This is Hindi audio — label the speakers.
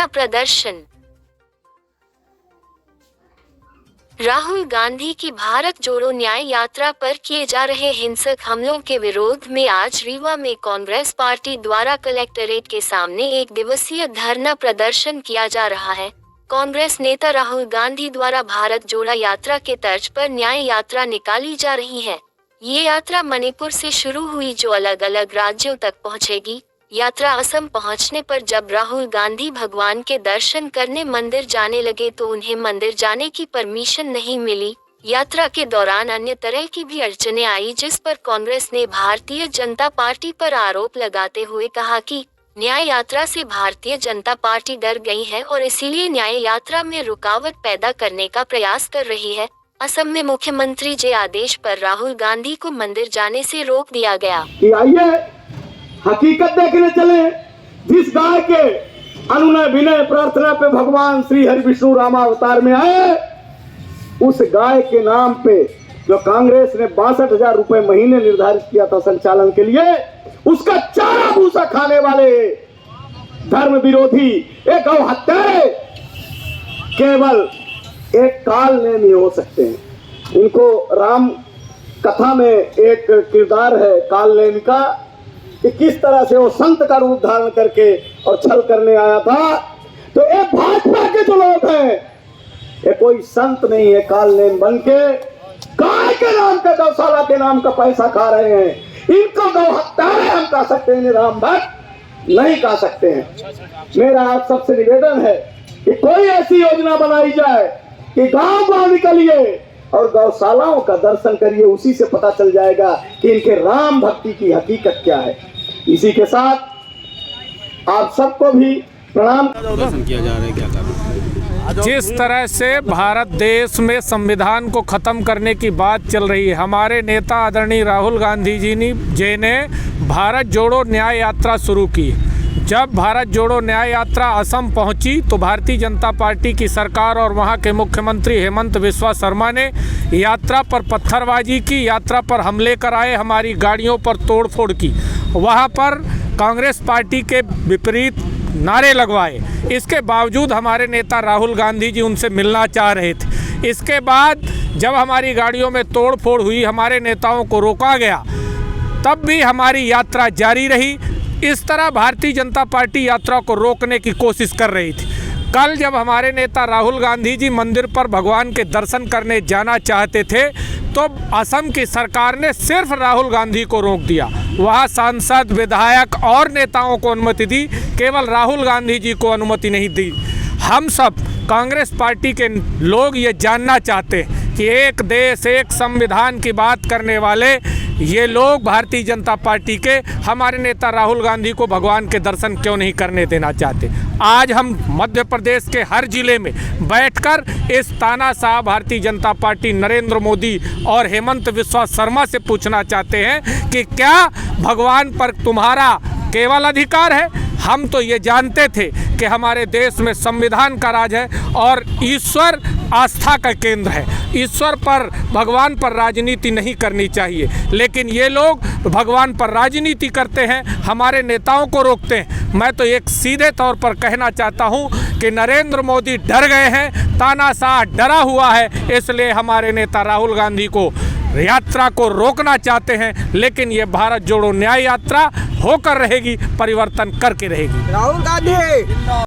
Speaker 1: प्रदर्शन। राहुल गांधी की भारत जोड़ो न्याय यात्रा पर किए जा रहे हिंसक हमलों के विरोध में आज रीवा में कांग्रेस पार्टी द्वारा कलेक्ट्रेट के सामने एक दिवसीय धरना प्रदर्शन किया जा रहा है। कांग्रेस नेता राहुल गांधी द्वारा भारत जोड़ा यात्रा के तर्ज पर न्याय यात्रा निकाली जा रही है। ये यात्रा मणिपुर से शुरू हुई जो अलग अलग राज्यों तक पहुंचेगी। यात्रा असम पहुंचने पर जब राहुल गांधी भगवान के दर्शन करने मंदिर जाने लगे तो उन्हें मंदिर जाने की परमिशन नहीं मिली। यात्रा के दौरान अन्य तरह की भी अड़चनें आई, जिस पर कांग्रेस ने भारतीय जनता पार्टी पर आरोप लगाते हुए कहा कि न्याय यात्रा से भारतीय जनता पार्टी डर गई है और इसीलिए न्याय यात्रा में रुकावट पैदा करने का प्रयास कर रही है। असम में मुख्यमंत्री के आदेश पर राहुल गांधी को मंदिर जाने से रोक दिया गया।
Speaker 2: हकीकत देखने चले, जिस गाय के अनुनय विनय प्रार्थना पे भगवान श्री हरि विष्णु रामा अवतार में आए, उस गाय के नाम पे जो कांग्रेस ने 62,000 रुपए महीने निर्धारित किया था संचालन के लिए, उसका चारा भूसा खाने वाले धर्म विरोधी एक गौ हत्यारे केवल एक काल नेम ही हो सकते हैं। इनको राम कथा में एक किरदार है काल नेम का, कि किस तरह से वो संत का रूप धारण करके और छल करने आया था। तो ये भाजपा के जो लोग हैं, ये कोई संत नहीं है, काल नेम बन के गाय के नाम का, गौशाला के नाम का पैसा खा रहे हैं। इनको गौ हत्यारे हम कह सकते हैं, राम भक्त नहीं कह सकते हैं। मेरा आप सबसे निवेदन है कि कोई ऐसी योजना बनाई जाए कि गांव गांव निकलिए और गौशालाओं का दर्शन करिए, उसी से पता चल जाएगा कि इनके राम भक्ति की हकीकत क्या है। इसी के साथ आप सबको भी प्रणाम।
Speaker 3: किया जा रहा है, क्या कर
Speaker 4: जिस तरह से भारत देश में संविधान को ख़त्म करने की बात चल रही है, हमारे नेता आदरणीय राहुल गांधी जी ने भारत जोड़ो न्याय यात्रा शुरू की। जब भारत जोड़ो न्याय यात्रा असम पहुंची तो भारतीय जनता पार्टी की सरकार और वहां के मुख्यमंत्री हेमंत बिस्वा शर्मा ने यात्रा पर पत्थरबाजी की, यात्रा पर हमले कराए, हमारी गाड़ियों पर तोड़फोड़ की, वहां पर कांग्रेस पार्टी के विपरीत नारे लगवाए। इसके बावजूद हमारे नेता राहुल गांधी जी उनसे मिलना चाह रहे थे। इसके बाद जब हमारी गाड़ियों में तोड़फोड़ हुई, हमारे नेताओं को रोका गया, तब भी हमारी यात्रा जारी रही। इस तरह भारतीय जनता पार्टी यात्रा को रोकने की कोशिश कर रही थी। कल जब हमारे नेता राहुल गांधी जी मंदिर पर भगवान के दर्शन करने जाना चाहते थे तो असम की सरकार ने सिर्फ राहुल गांधी को रोक दिया। वहाँ सांसद, विधायक और नेताओं को अनुमति दी, केवल राहुल गांधी जी को अनुमति नहीं दी। हम सब कांग्रेस पार्टी के लोग ये जानना चाहते हैं कि एक देश एक संविधान की बात करने वाले ये लोग भारतीय जनता पार्टी के हमारे नेता राहुल गांधी को भगवान के दर्शन क्यों नहीं करने देना चाहते। आज हम मध्य प्रदेश के हर जिले में बैठकर इस तानाशाह भारतीय जनता पार्टी नरेंद्र मोदी और हेमंत बिस्वा शर्मा से पूछना चाहते हैं कि क्या भगवान पर तुम्हारा केवल अधिकार है? हम तो ये जानते थे कि हमारे देश में संविधान का राज है और ईश्वर आस्था का केंद्र है। ईश्वर पर, भगवान पर राजनीति नहीं करनी चाहिए, लेकिन ये लोग भगवान पर राजनीति करते हैं, हमारे नेताओं को रोकते हैं। मैं तो एक सीधे तौर पर कहना चाहता हूं कि नरेंद्र मोदी डर गए हैं, तानाशाह डरा हुआ है, इसलिए हमारे नेता राहुल गांधी को यात्रा को रोकना चाहते हैं। लेकिन ये भारत जोड़ो न्याय यात्रा होकर रहेगी, परिवर्तन करके रहेगी।
Speaker 3: राहुल गांधी